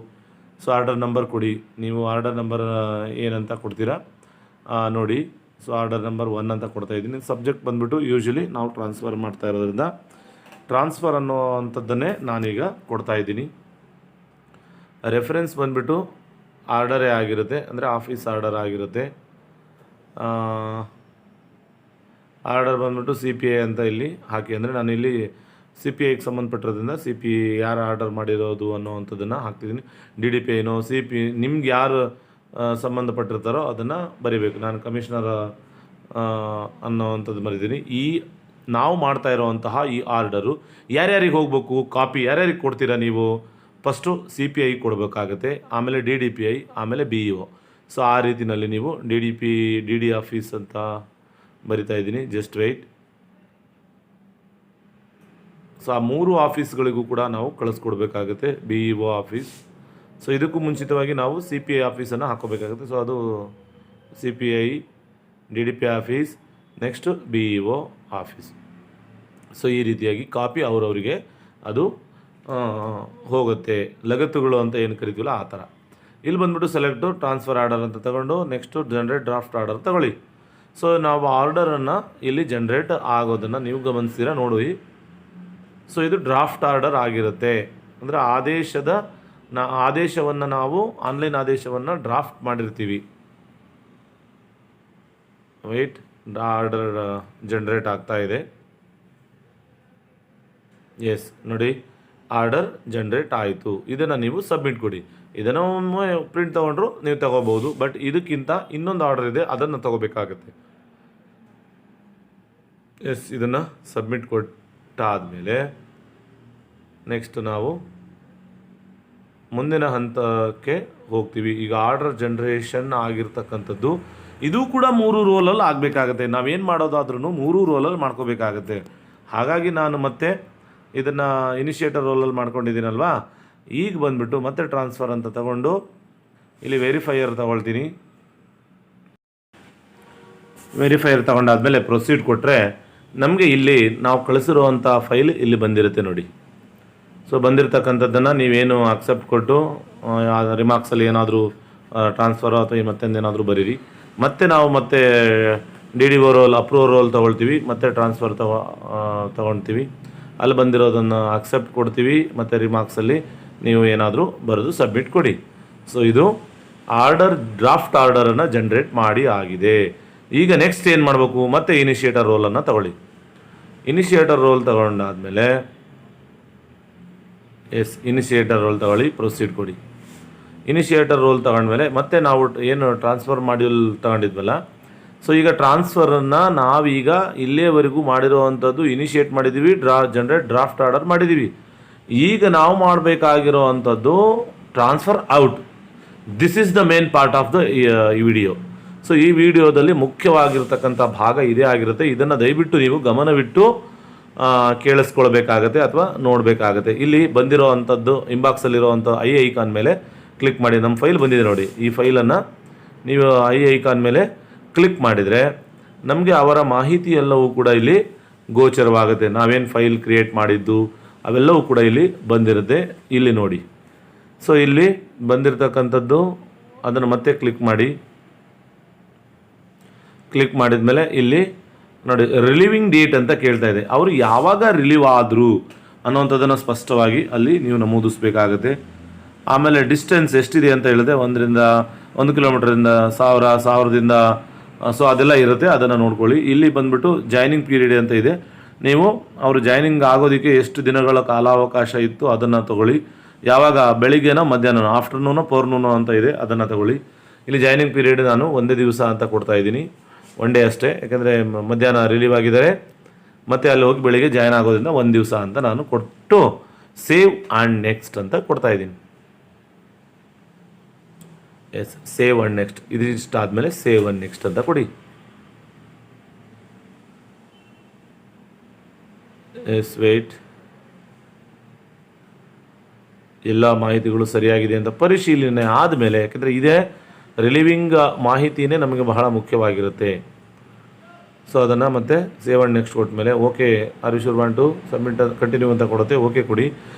So order number ಕೊಡಿ. ನೀವು ಆರ್ಡರ್ ನಂಬರ್ ಏನಂತ ಕೊಡ್ತೀರಾ, ನೋಡಿ. ಸೊ ಆರ್ಡರ್ ನಂಬರ್ 1 ಅಂತ ಕೊಡ್ತಾ ಇದ್ದೀನಿ. ಸಬ್ಜೆಕ್ಟ್ ಬಂದುಬಿಟ್ಟು ಯೂಶ್ವಲಿ ನಾವು ಟ್ರಾನ್ಸ್ಫರ್ ಮಾಡ್ತಾ ಇರೋದ್ರಿಂದ ಟ್ರಾನ್ಸ್ಫರ್ ಅನ್ನೋ ಅಂಥದ್ದನ್ನೇ ನಾನೀಗ ಕೊಡ್ತಾ ಇದ್ದೀನಿ. ರೆಫರೆನ್ಸ್ ಬಂದುಬಿಟ್ಟು ಆರ್ಡರೇ ಆಗಿರುತ್ತೆ, ಅಂದರೆ ಆಫೀಸ್ ಆರ್ಡರ್ ಆಗಿರುತ್ತೆ. ಆರ್ಡರ್ ಬಂದುಬಿಟ್ಟು CPI ಅಂತ ಇಲ್ಲಿ ಹಾಕಿ, ಅಂದರೆ ನಾನು ಇಲ್ಲಿ CPIಗೆ ಸಂಬಂಧಪಟ್ಟಿರೋದ್ರಿಂದ CPI ಯಾರು ಆರ್ಡರ್ ಮಾಡಿರೋದು ಅನ್ನೋವಂಥದ್ದನ್ನು ಹಾಕ್ತಿದ್ದೀನಿ. DDPIನೋ CPI ನಿಮ್ಗೆ ಯಾರು ಸಂಬಂಧಪಟ್ಟಿರ್ತಾರೋ ಅದನ್ನು ಬರಿಬೇಕು. ನಾನು ಕಮಿಷನರ್ ಅನ್ನೋವಂಥದ್ದು ಬರೀತೀನಿ. ಈ ನಾವು ಮಾಡ್ತಾ ಇರೋವಂತಹ ಈ ಆರ್ಡರು ಯಾರ್ಯಾರಿಗೆ ಹೋಗಬೇಕು, ಕಾಪಿ ಯಾರ್ಯಾರಿಗೆ ಕೊಡ್ತೀರಾ ನೀವು? ಫಸ್ಟು CPI ಕೊಡಬೇಕಾಗತ್ತೆ, ಆಮೇಲೆ DDPI, ಆಮೇಲೆ BEO. ಸೊ ಆ ರೀತಿಯಲ್ಲಿ ನೀವು DD ಆಫೀಸ್ ಅಂತ ಬರಿತಾ ಇದ್ದೀನಿ. Just weight. ಸೊ ಆ 3 ಆಫೀಸ್ಗಳಿಗೂ ಕೂಡ ನಾವು ಕಳಿಸ್ಕೊಡ್ಬೇಕಾಗುತ್ತೆ, BEO ಆಫೀಸ್. ಸೊ ಇದಕ್ಕೂ ಮುಂಚಿತವಾಗಿ ನಾವು CPI ಆಫೀಸನ್ನು ಹಾಕೋಬೇಕಾಗುತ್ತೆ. ಸೊ ಅದು CPI, DDPI office, next BEO office. So ಈ ರೀತಿಯಾಗಿ ಕಾಪಿ ಅವರವರಿಗೆ ಅದು ಹೋಗುತ್ತೆ. ಲಗತ್ತುಗಳು ಅಂತ ಏನು ಕರಿತೀವಲ್ಲ ಆ ಥರ. ಇಲ್ಲಿ ಬಂದುಬಿಟ್ಟು ಸೆಲೆಕ್ಟು ಟ್ರಾನ್ಸ್ಫರ್ ಆರ್ಡರ್ ಅಂತ ತಗೊಂಡು ನೆಕ್ಸ್ಟು ಜನರೇಟ್ ಡ್ರಾಫ್ಟ್ ಆರ್ಡರ್ ತಗೊಳ್ಳಿ. ಸೊ ನಾವು ಆರ್ಡರನ್ನು ಇಲ್ಲಿ ಜನರೇಟ್ ಆಗೋದನ್ನು ನೀವು ಗಮನಿಸ್ತೀರಾ ನೋಡಿ. ಸೊ ಇದು ಡ್ರಾಫ್ಟ್ ಆರ್ಡರ್ ಆಗಿರುತ್ತೆ, ಅಂದರೆ ಆದೇಶವನ್ನು ನಾವು ಆನ್ಲೈನ್ ಆದೇಶವನ್ನು ಡ್ರಾಫ್ಟ್ ಮಾಡಿರ್ತೀವಿ. ವೆಯ್ಟ್, ಆರ್ಡರ್ ಜನರೇಟ್ ಆಗ್ತಾ ಇದೆ. ಎಸ್ ನೋಡಿ, ಆರ್ಡರ್ ಜನರೇಟ್ ಆಯಿತು. ಇದನ್ನು ನೀವು ಸಬ್ಮಿಟ್ ಕೊಡಿ. ಇದನ್ನು ಪ್ರಿಂಟ್ ತೊಗೊಂಡ್ರು ನೀವು ತಗೋಬೋದು, ಬಟ್ ಇದಕ್ಕಿಂತ ಇನ್ನೊಂದು ಆರ್ಡರ್ ಇದೆ, ಅದನ್ನು ತಗೋಬೇಕಾಗತ್ತೆ. ಎಸ್, ಇದನ್ನು ಸಬ್ಮಿಟ್ ಕೊಟ್ಟಾದಮೇಲೆ ನೆಕ್ಸ್ಟ್ ನಾವು ಮುಂದಿನ ಹಂತಕ್ಕೆ ಹೋಗ್ತೀವಿ. ಈಗ ಆರ್ಡರ್ ಜನ್ರೇಷನ್ ಆಗಿರ್ತಕ್ಕಂಥದ್ದು ಇದು ಕೂಡ 3 ರೋಲಲ್ಲಿ ಆಗಬೇಕಾಗತ್ತೆ. ನಾವೇನು ಮಾಡೋದಾದ್ರೂ 3 ರೋಲಲ್ಲಿ ಮಾಡ್ಕೋಬೇಕಾಗತ್ತೆ. ಹಾಗಾಗಿ ನಾನು ಮತ್ತೆ ಇದನ್ನು ಇನಿಷಿಯೇಟರ್ ರೋಲಲ್ಲಿ ಮಾಡ್ಕೊಂಡಿದ್ದೀನಲ್ವಾ, ಈಗ ಬಂದುಬಿಟ್ಟು ಮತ್ತೆ ಟ್ರಾನ್ಸ್ಫರ್ ಅಂತ ತಗೊಂಡು ಇಲ್ಲಿ ವೆರಿಫೈಯರ್ ತಗೊಳ್ತೀನಿ. ವೆರಿಫೈಯರ್ ತಗೊಂಡಾದ್ಮೇಲೆ ಪ್ರೊಸೀಡ್ ಕೊಟ್ಟರೆ ನಮಗೆ ಇಲ್ಲಿ ನಾವು ಕಳಿಸಿರುವಂಥ ಫೈಲ್ ಇಲ್ಲಿ ಬಂದಿರುತ್ತೆ ನೋಡಿ. ಸೊ ಬಂದಿರತಕ್ಕಂಥದ್ದನ್ನು ನೀವೇನು ಅಕ್ಸೆಪ್ಟ್ ಕೊಟ್ಟು ರಿಮಾರ್ಕ್ಸಲ್ಲಿ ಏನಾದರೂ ಟ್ರಾನ್ಸ್ಫರ್ ಅಥವಾ ಮತ್ತೊಂದೇನಾದರೂ ಬರೀರಿ. ಮತ್ತು ನಾವು ಮತ್ತೆ DDO ರೋಲ್, ಅಪ್ರೂವ್ ರೋಲ್ ತೊಗೊಳ್ತೀವಿ, ಮತ್ತು ಟ್ರಾನ್ಸ್ಫರ್ ತೊಗೊಳ್ತೀವಿ. ಅಲ್ಲಿ ಬಂದಿರೋದನ್ನು ಅಕ್ಸೆಪ್ಟ್ ಕೊಡ್ತೀವಿ, ಮತ್ತು ರಿಮಾರ್ಕ್ಸಲ್ಲಿ ನೀವು ಏನಾದರೂ ಬರೆದು ಸಬ್ಮಿಟ್ ಕೊಡಿ. ಸೊ ಇದು ಡ್ರಾಫ್ಟ್ ಆರ್ಡರನ್ನು ಜನ್ರೇಟ್ ಮಾಡಿ ಆಗಿದೆ. ಈಗ ನೆಕ್ಸ್ಟ್ ಏನು ಮಾಡಬೇಕು, ಮತ್ತೆ ಇನಿಷಿಯೇಟರ್ ರೋಲನ್ನು ತಗೊಳ್ಳಿ. ಇನಿಷಿಯೇಟರ್ ರೋಲ್ ತಗೊಂಡಾದಮೇಲೆ ಇನಿಷಿಯೇಟರ್ ರೋಲ್ ತಗೊಳ್ಳಿ, ಪ್ರೊಸೀಡ್ ಕೊಡಿ. ಇನಿಷಿಯೇಟರ್ ರೋಲ್ ತಗೊಂಡ್ಮೇಲೆ ಮತ್ತೆ ನಾವು ಏನು ಟ್ರಾನ್ಸ್ಫರ್ ಮಾಡ್ಯೂಲ್ ತಗೊಂಡಿದ್ವಲ್ಲ, ಸೊ ಈಗ ಟ್ರಾನ್ಸ್ಫರನ್ನು ನಾವೀಗ ಇಲ್ಲಿಯವರೆಗೂ ಮಾಡಿರೋವಂಥದ್ದು ಇನಿಷಿಯೇಟ್ ಮಾಡಿದ್ದೀವಿ, ಜನರೇಟ್ ಡ್ರಾಫ್ಟ್ ಆರ್ಡರ್ ಮಾಡಿದ್ದೀವಿ. ಈಗ ನಾವು ಮಾಡಬೇಕಾಗಿರೋ ಅಂಥದ್ದು transfer out. This is the main part of the video. So ಈ ವಿಡಿಯೋದಲ್ಲಿ ಮುಖ್ಯವಾಗಿರ್ತಕ್ಕಂಥ ಭಾಗ ಇದೇ ಆಗಿರುತ್ತೆ. ಇದನ್ನು ದಯವಿಟ್ಟು ನೀವು ಗಮನವಿಟ್ಟು ಕೇಳಿಸ್ಕೊಳ್ಬೇಕಾಗತ್ತೆ ಅಥವಾ ನೋಡಬೇಕಾಗತ್ತೆ. ಇಲ್ಲಿ ಬಂದಿರೋ ಅಂಥದ್ದು ಇನ್ಬಾಕ್ಸಲ್ಲಿರೋವಂಥ ಐಕಾನ್ ಮೇಲೆ ಕ್ಲಿಕ್ ಮಾಡಿ. ನಮ್ಮ ಫೈಲ್ ಬಂದಿದೆ ನೋಡಿ, ಈ ಫೈಲನ್ನು ನೀವು ಐಕಾನ್ ಮೇಲೆ ಕ್ಲಿಕ್ ಮಾಡಿದರೆ ನಮಗೆ ಅವರ ಮಾಹಿತಿ ಎಲ್ಲವೂ ಕೂಡ ಇಲ್ಲಿ ಗೋಚರವಾಗುತ್ತೆ. ನಾವೇನು ಫೈಲ್ ಕ್ರಿಯೇಟ್ ಮಾಡಿದ್ದು ಅವೆಲ್ಲವೂ ಕೂಡ ಇಲ್ಲಿ ಬಂದಿರುತ್ತೆ. ಇಲ್ಲಿ ನೋಡಿ, ಸೊ ಇಲ್ಲಿ ಬಂದಿರತಕ್ಕಂಥದ್ದು ಅದನ್ನು ಮತ್ತೆ ಕ್ಲಿಕ್ ಮಾಡಿ. ಕ್ಲಿಕ್ ಮಾಡಿದ ಮೇಲೆ ಇಲ್ಲಿ ನೋಡಿ ರಿಲೀವಿಂಗ್ ಡೇಟ್ ಅಂತ ಕೇಳ್ತಾ ಇದೆ. ಅವರು ಯಾವಾಗ ರಿಲೀವ್ ಆದರು ಅನ್ನೋವಂಥದ್ದನ್ನು ಸ್ಪಷ್ಟವಾಗಿ ಅಲ್ಲಿ ನೀವು ನಮೂದಿಸಬೇಕಾಗುತ್ತೆ. ಆಮೇಲೆ ಡಿಸ್ಟೆನ್ಸ್ ಎಷ್ಟಿದೆ ಅಂತ ಹೇಳಿದೆ, 1 ಕಿಲೋಮೀಟರಿಂದ 1000ದಿಂದ ಸೊ ಅದೆಲ್ಲ ಇರುತ್ತೆ, ಅದನ್ನು ನೋಡ್ಕೊಳ್ಳಿ. ಇಲ್ಲಿ ಬಂದುಬಿಟ್ಟು ಜಾಯ್ನಿಂಗ್ ಪೀರಿಯಡ್ ಅಂತ ಇದೆ. ನೀವು ಅವರು ಜಾಯ್ನಿಂಗ್ ಆಗೋದಕ್ಕೆ ಎಷ್ಟು ದಿನಗಳ ಕಾಲಾವಕಾಶ ಇತ್ತು ಅದನ್ನು ತಗೊಳ್ಳಿ. ಯಾವಾಗ ಬೆಳಿಗ್ಗೆನೋ ಮಧ್ಯಾಹ್ನನೋ, ಆಫ್ಟರ್ನೂನೋ ಫೋರ್ನೂನೋ ಅಂತ ಇದೆ, ಅದನ್ನು ತಗೊಳ್ಳಿ. ಇಲ್ಲಿ ಜಾಯ್ನಿಂಗ್ ಪೀರಿಯಡ್ ನಾನು 1 ದಿವಸ ಅಂತ ಕೊಡ್ತಾ ಇದ್ದೀನಿ, 1 ಡೇ ಅಷ್ಟೇ. ಯಾಕೆಂದರೆ ಮಧ್ಯಾಹ್ನ ರಿಲೀವ್ ಆಗಿದ್ದಾರೆ, ಮತ್ತು ಅಲ್ಲಿ ಹೋಗಿ ಬೆಳಿಗ್ಗೆ ಜಾಯ್ನ್ ಆಗೋದ್ರಿಂದ 1 ದಿವಸ ಅಂತ ನಾನು ಕೊಟ್ಟು ಸೇವ್ ಆ್ಯಂಡ್ ನೆಕ್ಸ್ಟ್ ಅಂತ ಕೊಡ್ತಾ ಇದ್ದೀನಿ. Yes, save and next. ಇದಿಷ್ಟ ಆದಮೇಲೆ ಸೇವ್ ಆ್ಯಂಡ್ ನೆಕ್ಸ್ಟ್ ಅಂತ ಕೊಡಿ. Yes, wait. ಎಲ್ಲ ಮಾಹಿತಿಗಳು ಸರಿಯಾಗಿದೆ ಅಂತ ಪರಿಶೀಲನೆ ಆದಮೇಲೆ, ಯಾಕೆಂದರೆ ಇದೇ ರಿಲೀವಿಂಗ್ ಮಾಹಿತಿಯೇ ನಮಗೆ ಬಹಳ ಮುಖ್ಯವಾಗಿರುತ್ತೆ. ಸೊ ಅದನ್ನು ಮತ್ತೆ ಸೇವ್ ಆ್ಯಂಡ್ ನೆಕ್ಸ್ಟ್ ಕೊಟ್ಟ ಮೇಲೆ okay are you sure want to submit continue ಅಂತ ಕೊಡುತ್ತೆ, ಓಕೆ ಕೊಡಿ.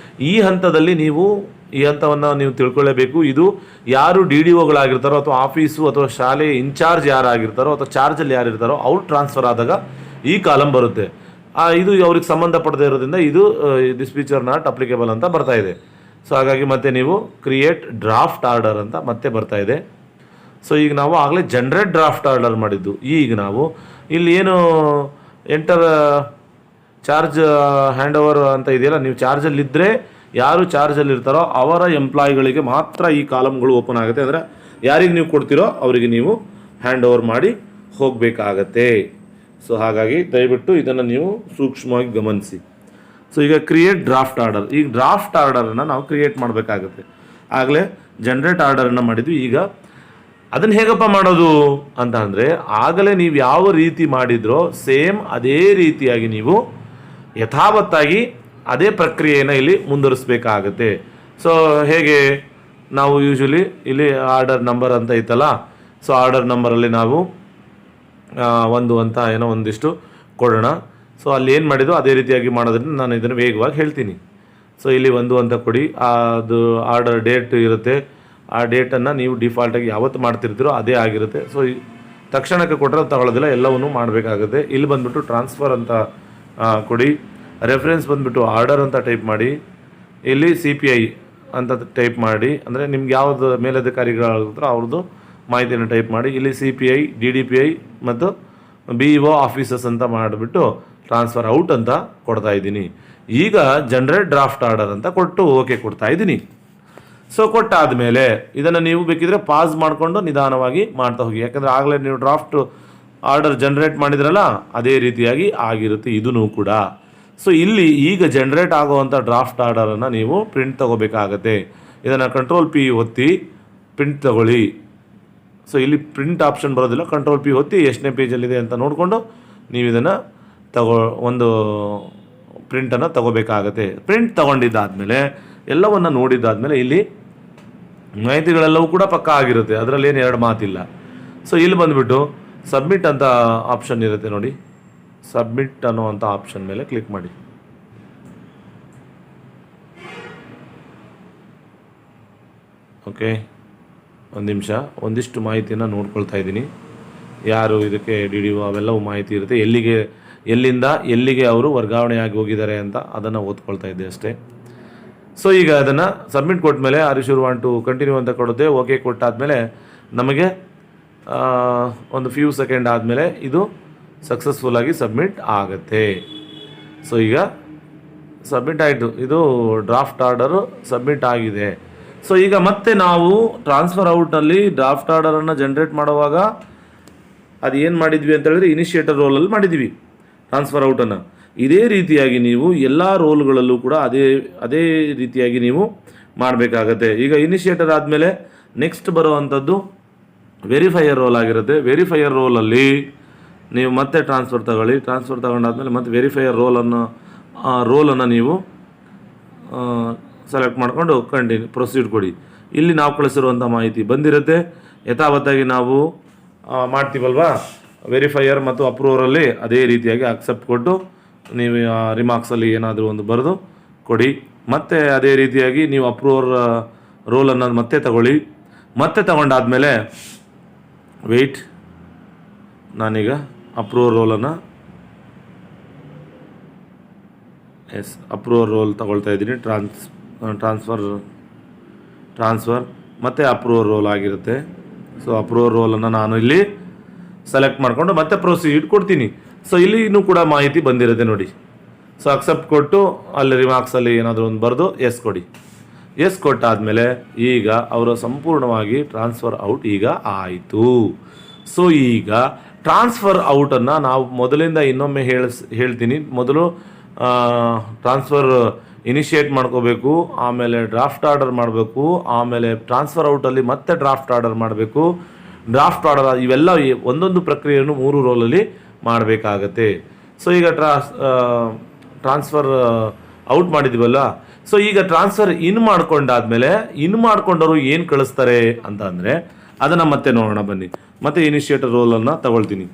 ಈ ಹಂತದಲ್ಲಿ ನೀವು ಈ ಹಂತವನ್ನು ನೀವು ತಿಳ್ಕೊಳ್ಳೇಬೇಕು. ಇದು ಯಾರು DDOಗಳಾಗಿರ್ತಾರೋ ಅಥವಾ ಆಫೀಸು ಅಥವಾ ಶಾಲೆ ಇನ್ಚಾರ್ಜ್ ಯಾರಾಗಿರ್ತಾರೋ ಅಥವಾ ಚಾರ್ಜಲ್ಲಿ ಯಾರು ಇರ್ತಾರೋ ಅವ್ರು ಟ್ರಾನ್ಸ್ಫರ್ ಆದಾಗ ಈ ಕಾಲಮ್ ಬರುತ್ತೆ. ಇದು ಅವ್ರಿಗೆ ಸಂಬಂಧಪಡದೇ ಇರೋದ್ರಿಂದ ಇದು ದಿಸ್ ಫೀಚರ್ ನಾಟ್ ಅಪ್ಲಿಕೇಬಲ್ ಅಂತ ಬರ್ತಾ ಇದೆ. ಸೊ ಹಾಗಾಗಿ ಮತ್ತೆ ನೀವು ಕ್ರಿಯೇಟ್ ಡ್ರಾಫ್ಟ್ ಆರ್ಡರ್ ಅಂತ ಮತ್ತೆ ಬರ್ತಾ ಇದೆ. ಸೊ ಈಗ ನಾವು ಆಗಲೇ ಜನರೇಟ್ ಡ್ರಾಫ್ಟ್ ಆರ್ಡರ್ ಮಾಡಿದ್ದು. ಈಗ ನಾವು ಇಲ್ಲಿ ಏನು ಎಂಟರ್ ಚಾರ್ಜ್ ಹ್ಯಾಂಡ್ ಓವರ್ ಅಂತ ಇದೆಯಲ್ಲ, ನೀವು ಚಾರ್ಜಲ್ಲಿದ್ದರೆ ಯಾರು ಚಾರ್ಜಲ್ಲಿ ಇರ್ತಾರೋ ಅವರ ಎಂಪ್ಲಾಯಿಗಳಿಗೆ ಮಾತ್ರ ಈ ಕಾಲಮ್ಗಳು ಓಪನ್ ಆಗುತ್ತೆ. ಅಂದರೆ ಯಾರಿಗೆ ನೀವು ಕೊಡ್ತೀರೋ ಅವರಿಗೆ ನೀವು ಹ್ಯಾಂಡ್ ಓವರ್ ಮಾಡಿ ಹೋಗಬೇಕಾಗತ್ತೆ. ಸೊ ಹಾಗಾಗಿ ದಯವಿಟ್ಟು ಇದನ್ನು ನೀವು ಸೂಕ್ಷ್ಮವಾಗಿ ಗಮನಿಸಿ. ಸೊ ಈಗ ಕ್ರಿಯೇಟ್ ಡ್ರಾಫ್ಟ್ ಆರ್ಡರ್. ಈಗ ಡ್ರಾಫ್ಟ್ ಆರ್ಡರನ್ನು ನಾವು ಕ್ರಿಯೇಟ್ ಮಾಡಬೇಕಾಗತ್ತೆ. ಆಗಲೇ ಜನರೇಟ್ ಆರ್ಡರನ್ನು ಮಾಡಿದ್ವಿ. ಈಗ ಅದನ್ನು ಹೇಗಪ್ಪ ಮಾಡೋದು ಅಂತ ಅಂದರೆ, ಆಗಲೇ ನೀವು ಯಾವ ರೀತಿ ಮಾಡಿದ್ರೋ ಸೇಮ್ ಅದೇ ರೀತಿಯಾಗಿ ನೀವು ಯಥಾವತ್ತಾಗಿ ಅದೇ ಪ್ರಕ್ರಿಯೆಯನ್ನು ಇಲ್ಲಿ ಮುಂದುವರಿಸಬೇಕಾಗತ್ತೆ. ಸೊ ಹೇಗೆ ನಾವು ಯೂಶ್ವಲಿ ಇಲ್ಲಿ ಆರ್ಡರ್ ನಂಬರ್ ಅಂತ ಇತ್ತಲ್ಲ, ಸೊ ಆರ್ಡರ್ ನಂಬರಲ್ಲಿ ನಾವು ಒಂದು ಅಂತ ಏನೋ ಒಂದಿಷ್ಟು ಕೊಡೋಣ. ಸೊ ಅಲ್ಲಿ ಏನು ಮಾಡಿದೋ ಅದೇ ರೀತಿಯಾಗಿ ಮಾಡೋದ್ರಿಂದ ನಾನು ಇದನ್ನು ವೇಗವಾಗಿ ಹೇಳ್ತೀನಿ. ಸೊ ಇಲ್ಲಿ ಒಂದು ಅಂತ ಕೊಡಿ. ಅದು ಆರ್ಡರ್ ಡೇಟ್ ಇರುತ್ತೆ, ಆ ಡೇಟನ್ನು ನೀವು ಡಿಫಾಲ್ಟಾಗಿ ಯಾವತ್ತು ಮಾಡ್ತಿರ್ತೀರೋ ಅದೇ ಆಗಿರುತ್ತೆ. ಸೊ ತಕ್ಷಣಕ್ಕೆ ಕೊಟ್ಟರೆ ತಗೊಳ್ಳೋದಿಲ್ಲ, ಎಲ್ಲವನ್ನೂ ಮಾಡಬೇಕಾಗುತ್ತೆ. ಇಲ್ಲಿ ಬಂದುಬಿಟ್ಟು ಟ್ರಾನ್ಸ್ಫರ್ ಅಂತ ಕೊಡಿ. ರೆಫರೆನ್ಸ್ ಬಂದುಬಿಟ್ಟು ಆರ್ಡರ್ ಅಂತ ಟೈಪ್ ಮಾಡಿ. ಇಲ್ಲಿ CPI ಅಂತ ಟೈಪ್ ಮಾಡಿ, ಅಂದರೆ ನಿಮ್ಗೆ ಯಾವುದು ಮೇಲಧಿಕಾರಿಗಳಾಗಿರ್ತಾರೋ ಅವ್ರದ್ದು ಮಾಹಿತಿಯನ್ನು ಟೈಪ್ ಮಾಡಿ. ಇಲ್ಲಿ CPI, DDPI ಮತ್ತು BEO ಆಫೀಸಸ್ ಅಂತ ಮಾಡಿಬಿಟ್ಟು ಟ್ರಾನ್ಸ್ಫರ್ ಔಟ್ ಅಂತ ಕೊಡ್ತಾ ಇದ್ದೀನಿ. ಈಗ ಜನರೇಟ್ ಡ್ರಾಫ್ಟ್ ಆರ್ಡರ್ ಅಂತ ಕೊಟ್ಟು ಓಕೆ ಕೊಡ್ತಾ ಇದ್ದೀನಿ. ಸೊ ಕೊಟ್ಟಾದ ಮೇಲೆ ಇದನ್ನು ನೀವು ಬೇಕಿದ್ರೆ ಪಾಸ್ ಮಾಡಿಕೊಂಡು ನಿಧಾನವಾಗಿ ಮಾಡ್ತಾ ಹೋಗಿ, ಯಾಕಂದರೆ ಆಗಲೇ ನೀವು ಡ್ರಾಫ್ಟ್ ಆರ್ಡರ್ ಜನರೇಟ್ ಮಾಡಿದ್ರಲ್ಲ ಅದೇ ರೀತಿಯಾಗಿ ಆಗಿರುತ್ತೆ ಇದೂ ಕೂಡ. ಸೊ ಇಲ್ಲಿ ಈಗ ಜನರೇಟ್ ಆಗುವಂಥ ಡ್ರಾಫ್ಟ್ ಆರ್ಡರನ್ನು ನೀವು ಪ್ರಿಂಟ್ ತೊಗೋಬೇಕಾಗತ್ತೆ. ಇದನ್ನು Ctrl+P ಒತ್ತಿ ಪ್ರಿಂಟ್ ತಗೊಳ್ಳಿ. ಸೊ ಇಲ್ಲಿ ಪ್ರಿಂಟ್ ಆಪ್ಷನ್ ಬರೋದಿಲ್ಲ, Ctrl+P ಒತ್ತಿ ಎಷ್ಟನೇ ಪೇಜಲ್ಲಿದೆ ಅಂತ ನೋಡಿಕೊಂಡು ನೀವು ಇದನ್ನು ಒಂದು ಪ್ರಿಂಟನ್ನು ತಗೋಬೇಕಾಗತ್ತೆ. ಪ್ರಿಂಟ್ ತೊಗೊಂಡಿದ್ದಾದಮೇಲೆ ಎಲ್ಲವನ್ನು ನೋಡಿದ್ದಾದಮೇಲೆ ಇಲ್ಲಿ ಮಾಹಿತಿಗಳೆಲ್ಲವೂ ಕೂಡ ಪಕ್ಕಾ ಆಗಿರುತ್ತೆ, ಅದರಲ್ಲಿ ಏನು ಎರಡು ಮಾತಿಲ್ಲ. ಸೊ ಇಲ್ಲಿ ಬಂದುಬಿಟ್ಟು ಸಬ್ಮಿಟ್ ಅಂತ ಆಪ್ಷನ್ ಇರುತ್ತೆ ನೋಡಿ, ಸಬ್ಮಿಟ್ ಅನ್ನೋವಂಥ ಆಪ್ಷನ್ ಮೇಲೆ ಕ್ಲಿಕ್ ಮಾಡಿ. ಓಕೆ, ಒಂದು ನಿಮಿಷ, ಒಂದಿಷ್ಟು ಮಾಹಿತಿಯನ್ನು ನೋಡ್ಕೊಳ್ತಾ ಇದ್ದೀನಿ. ಯಾರು ಇದಕ್ಕೆ DDO ಅವೆಲ್ಲವೂ ಮಾಹಿತಿ ಇರುತ್ತೆ, ಎಲ್ಲಿಂದ ಎಲ್ಲಿಗೆ ಅವರು ವರ್ಗಾವಣೆಯಾಗಿ ಹೋಗಿದ್ದಾರೆ ಅಂತ ಅದನ್ನು ಓದ್ಕೊಳ್ತಾ ಇದ್ದೆ ಅಷ್ಟೇ. ಸೊ ಈಗ ಅದನ್ನು ಸಬ್ಮಿಟ್ ಕೊಟ್ಟ ಮೇಲೆ are you sure want to continue ಅಂತ ಕೊಡುತ್ತೆ. ಓಕೆ ಕೊಟ್ಟಾದಮೇಲೆ ನಮಗೆ ಒಂದು ಫ್ಯೂ ಸೆಕೆಂಡ್ ಆದಮೇಲೆ ಇದು ಸಕ್ಸಸ್ಫುಲ್ಲಾಗಿ ಸಬ್ಮಿಟ್ ಆಗುತ್ತೆ. ಸೊ ಈಗ ಸಬ್ಮಿಟ್ ಆಯಿತು, ಇದು ಡ್ರಾಫ್ಟ್ ಆರ್ಡರು ಸಬ್ಮಿಟ್ ಆಗಿದೆ. ಸೊ ಈಗ ಮತ್ತೆ ನಾವು ಟ್ರಾನ್ಸ್ಫರ್ ಔಟಲ್ಲಿ ಡ್ರಾಫ್ಟ್ ಆರ್ಡರನ್ನು ಜನ್ರೇಟ್ ಮಾಡುವಾಗ ಅದು ಏನು ಮಾಡಿದ್ವಿ ಅಂತ ಹೇಳಿದ್ರೆ ಇನಿಷಿಯೇಟರ್ ರೋಲಲ್ಲಿ ಮಾಡಿದ್ವಿ ಟ್ರಾನ್ಸ್ಫರ್ ಔಟನ್ನು. ಇದೇ ರೀತಿಯಾಗಿ ನೀವು ಎಲ್ಲ ರೋಲ್ಗಳಲ್ಲೂ ಕೂಡ ಅದೇ ರೀತಿಯಾಗಿ ನೀವು ಮಾಡಬೇಕಾಗತ್ತೆ. ಈಗ ಇನಿಷಿಯೇಟರ್ ಆದಮೇಲೆ ನೆಕ್ಸ್ಟ್ ಬರುವಂಥದ್ದು ವೆರಿಫೈಯರ್ ರೋಲ್ ಆಗಿರುತ್ತೆ. ವೆರಿಫೈಯರ್ ರೋಲಲ್ಲಿ ನೀವು ಮತ್ತೆ ಟ್ರಾನ್ಸ್ಫರ್ ತಗೊಳ್ಳಿ. ಟ್ರಾನ್ಸ್ಫರ್ ತಗೊಂಡಾದ್ಮೇಲೆ ಮತ್ತೆ ವೆರಿಫೈಯರ್ ರೋಲನ್ನು ನೀವು ಸೆಲೆಕ್ಟ್ ಮಾಡಿಕೊಂಡು ಕಂಟಿನ್ಯೂ ಪ್ರೊಸೀಡ್ ಕೊಡಿ. ಇಲ್ಲಿ ನಾವು ಕಳಿಸಿರುವಂಥ ಮಾಹಿತಿ ಬಂದಿರುತ್ತೆ, ಯಥಾವತ್ತಾಗಿ ನಾವು ಮಾಡ್ತೀವಲ್ವಾ ವೆರಿಫೈಯರ್ ಮತ್ತು ಅಪ್ರೂವರಲ್ಲಿ ಅದೇ ರೀತಿಯಾಗಿ ಅಕ್ಸೆಪ್ಟ್ ಕೊಟ್ಟು ನೀವು ರಿಮಾರ್ಕ್ಸಲ್ಲಿ ಏನಾದರೂ ಒಂದು ಬರೆದು ಕೊಡಿ. ಮತ್ತು ಅದೇ ರೀತಿಯಾಗಿ ನೀವು ಅಪ್ರೂವರ್ ರೋಲನ್ನು ಮತ್ತೆ ತಗೊಳ್ಳಿ. ಮತ್ತೆ ತಗೊಂಡಾದಮೇಲೆ ವೆಯ್ಟ್, ನಾನೀಗ ಅಪ್ರೂವರ್ ರೋಲನ್ನು ಅಪ್ರೂವರ್ ರೋಲ್ ತಗೊಳ್ತಾ ಇದ್ದೀನಿ. ಟ್ರಾನ್ಸ್ಫರ್ ಮತ್ತು ಅಪ್ರೂವರ್ ರೋಲ್ ಆಗಿರುತ್ತೆ. ಸೊ ಅಪ್ರೂವರ್ ರೋಲನ್ನು ನಾನು ಇಲ್ಲಿ ಸೆಲೆಕ್ಟ್ ಮಾಡಿಕೊಂಡು ಮತ್ತೆ ಪ್ರೊಸೀಡ್ ಕೊಡ್ತೀನಿ. ಸೊ ಇಲ್ಲಿ ಇನ್ನೂ ಕೂಡ ಮಾಹಿತಿ ಬಂದಿರುತ್ತೆ ನೋಡಿ. ಸೊ ಅಕ್ಸೆಪ್ಟ್ ಕೊಟ್ಟು ಅಲ್ಲಿ ರಿಮಾರ್ಕ್ಸಲ್ಲಿ ಏನಾದರೂ ಒಂದು ಬರೆದು ಎಸ್ ಕೊಡಿ. ಎಸ್ ಕೊಟ್ಟಾದಮೇಲೆ ಈಗ ಅವರ ಸಂಪೂರ್ಣವಾಗಿ ಟ್ರಾನ್ಸ್ಫರ್ ಔಟ್ ಈಗ ಆಯಿತು. ಸೊ ಈಗ ಟ್ರಾನ್ಸ್ಫರ್ ಔಟನ್ನು ನಾವು ಮೊದಲಿಂದ ಇನ್ನೊಮ್ಮೆ ಹೇಳ್ತೀನಿ. ಮೊದಲು ಟ್ರಾನ್ಸ್ಫರ್ ಇನಿಷಿಯೇಟ್ ಮಾಡ್ಕೋಬೇಕು, ಆಮೇಲೆ ಡ್ರಾಫ್ಟ್ ಆರ್ಡರ್ ಮಾಡಬೇಕು, ಆಮೇಲೆ ಟ್ರಾನ್ಸ್ಫರ್ ಔಟಲ್ಲಿ ಮತ್ತೆ ಡ್ರಾಫ್ಟ್ ಆರ್ಡರ್ ಮಾಡಬೇಕು. ಡ್ರಾಫ್ಟ್ ಆರ್ಡರ್ ಇವೆಲ್ಲ ಒಂದೊಂದು ಪ್ರಕ್ರಿಯೆಯನ್ನು 3 ರೋಲಲ್ಲಿ ಮಾಡಬೇಕಾಗತ್ತೆ. ಸೊ ಈಗ ಟ್ರಾನ್ಸ್ಫರ್ ಔಟ್ ಮಾಡಿದ್ವಲ್ಲ, ಸೊ ಈಗ ಟ್ರಾನ್ಸ್ಫರ್ ಇನ್ ಮಾಡ್ಕೊಂಡವರು ಏನು ಕಳಿಸ್ತಾರೆ ಅಂತ ಅಂದರೆ ಅದನ್ನು ಮತ್ತೆ ನೋಡೋಣ ಬನ್ನಿ. ಮತ್ತೆ ಇನಿಷಿಯೇಟರ್ ರೋಲನ್ನು ತಗೊಳ್ತೀನಿ.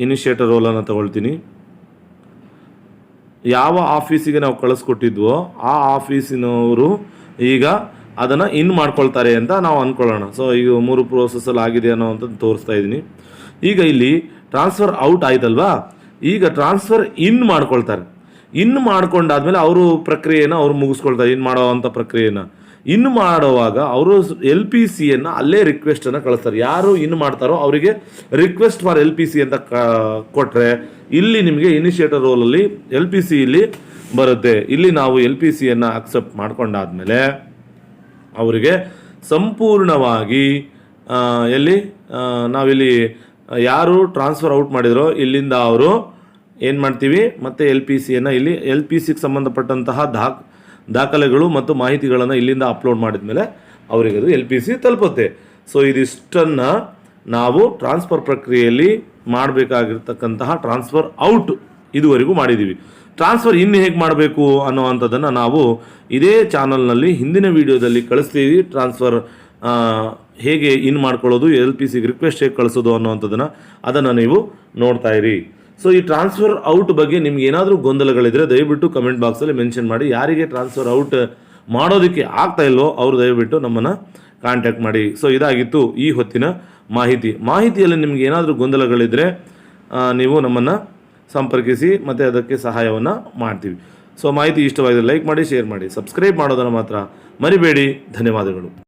ಇನಿಷಿಯೇಟರ್ ರೋಲನ್ನು ತಗೊಳ್ತೀನಿ. ಯಾವ ಆಫೀಸಿಗೆ ನಾವು ಕಳಿಸ್ಕೊಟ್ಟಿದ್ವೋ ಆ ಆಫೀಸಿನವರು ಈಗ ಅದನ್ನು ಇನ್ ಮಾಡ್ಕೊಳ್ತಾರೆ ಅಂತ ನಾವು ಅಂದ್ಕೊಳ್ಳೋಣ. ಸೊ ಈಗ 3 ಪ್ರೋಸೆಸ್ಸಲ್ಲಿ ಆಗಿದೆ ಅನ್ನೋವಂಥದ್ದು ತೋರಿಸ್ತಾ ಇದ್ದೀನಿ. ಈಗ ಇಲ್ಲಿ ಟ್ರಾನ್ಸ್ಫರ್ ಔಟ್ ಆಯ್ತಲ್ವಾ, ಈಗ ಟ್ರಾನ್ಸ್ಫರ್ ಇನ್ ಮಾಡ್ಕೊಳ್ತಾರೆ. ಇನ್ ಮಾಡ್ಕೊಂಡಾದ್ಮೇಲೆ ಅವರು ಪ್ರಕ್ರಿಯೆಯನ್ನು ಅವ್ರು ಮುಗಿಸ್ಕೊಳ್ತಾರೆ. ಇನ್ ಮಾಡೋವಂಥ ಪ್ರಕ್ರಿಯೆಯನ್ನು ಇನ್ನು ಮಾಡುವಾಗ ಅವರು LPC ಅಲ್ಲೇ ರಿಕ್ವೆಸ್ಟನ್ನು ಕಳಿಸ್ತಾರೆ. ಯಾರು ಇನ್ನು ಮಾಡ್ತಾರೋ ಅವರಿಗೆ ರಿಕ್ವೆಸ್ಟ್ ಫಾರ್ LPC ಅಂತ ಕೊಟ್ಟರೆ ಇಲ್ಲಿ ನಿಮಗೆ ಇನಿಷಿಯೇಟರ್ ರೋಲಲ್ಲಿ LPC ಇಲ್ಲಿ ಬರುತ್ತೆ. ಇಲ್ಲಿ ನಾವು LPC ಅಕ್ಸೆಪ್ಟ್ ಮಾಡ್ಕೊಂಡಾದ್ಮೇಲೆ ಅವರಿಗೆ ಸಂಪೂರ್ಣವಾಗಿ ನಾವಿಲ್ಲಿ ಯಾರು ಟ್ರಾನ್ಸ್ಫರ್ ಔಟ್ ಮಾಡಿದರೋ ಇಲ್ಲಿಂದ ಅವರು ಏನು ಮಾಡ್ತೀವಿ, ಮತ್ತು LPC ಇಲ್ಲಿ LPCಗೆ ಸಂಬಂಧಪಟ್ಟಂತಹ ದಾಖಲೆಗಳು ಮತ್ತು ಮಾಹಿತಿಗಳನ್ನು ಇಲ್ಲಿಂದ ಅಪ್ಲೋಡ್ ಮಾಡಿದ ಮೇಲೆ ಅವರಿಗೆ ಅದು LPC ತಲುಪುತ್ತೆ. ಸೊ ಇದಿಷ್ಟನ್ನು ನಾವು ಟ್ರಾನ್ಸ್ಫರ್ ಪ್ರಕ್ರಿಯೆಯಲ್ಲಿ ಮಾಡಬೇಕಾಗಿರ್ತಕ್ಕಂತಹ ಟ್ರಾನ್ಸ್ಫರ್ ಔಟ್ ಇದುವರೆಗೂ ಮಾಡಿದ್ದೀವಿ. ಟ್ರಾನ್ಸ್ಫರ್ ಇನ್ ಹೇಗೆ ಮಾಡಬೇಕು ಅನ್ನೋವಂಥದ್ದನ್ನು ನಾವು ಇದೇ ಚಾನಲ್ನಲ್ಲಿ ಹಿಂದಿನ ವಿಡಿಯೋದಲ್ಲಿ ಕಳಿಸ್ತೀವಿ. ಟ್ರಾನ್ಸ್ಫರ್ ಹೇಗೆ ಇನ್ ಮಾಡ್ಕೊಳ್ಳೋದು, LPCಗೆ ರಿಕ್ವೆಸ್ಟ್ ಹೇಗೆ ಕಳಿಸೋದು ಅನ್ನೋವಂಥದ್ದನ್ನು ಅದನ್ನು ನೀವು ನೋಡ್ತಾ ಇರಿ. ಸೊ ಈ ಟ್ರಾನ್ಸ್ಫರ್ ಔಟ್ ಬಗ್ಗೆ ನಿಮ್ಗೆ ಏನಾದರೂ ಗೊಂದಲಗಳಿದ್ದರೆ ದಯವಿಟ್ಟು ಕಮೆಂಟ್ ಬಾಕ್ಸಲ್ಲಿ ಮೆನ್ಷನ್ ಮಾಡಿ. ಯಾರಿಗೆ ಟ್ರಾನ್ಸ್ಫರ್ ಔಟ್ ಮಾಡೋದಕ್ಕೆ ಆಗ್ತಾ ಇಲ್ವೋ ಅವರು ದಯವಿಟ್ಟು ನಮ್ಮನ್ನು ಕಾಂಟ್ಯಾಕ್ಟ್ ಮಾಡಿ. ಸೊ ಇದಾಗಿತ್ತು ಈ ಹೊತ್ತಿನ ಮಾಹಿತಿಯಲ್ಲಿ ನಿಮ್ಗೆ ಏನಾದರೂ ಗೊಂದಲಗಳಿದ್ದರೆ ನೀವು ನಮ್ಮನ್ನು ಸಂಪರ್ಕಿಸಿ ಮತ್ತು ಅದಕ್ಕೆ ಸಹಾಯವನ್ನು ಮಾಡ್ತೀವಿ. ಸೊ ಮಾಹಿತಿ ಇಷ್ಟವಾಗಿದೆ ಲೈಕ್ ಮಾಡಿ, ಶೇರ್ ಮಾಡಿ, ಸಬ್ಸ್ಕ್ರೈಬ್ ಮಾಡೋದನ್ನು ಮಾತ್ರ ಮರಿಬೇಡಿ. ಧನ್ಯವಾದಗಳು.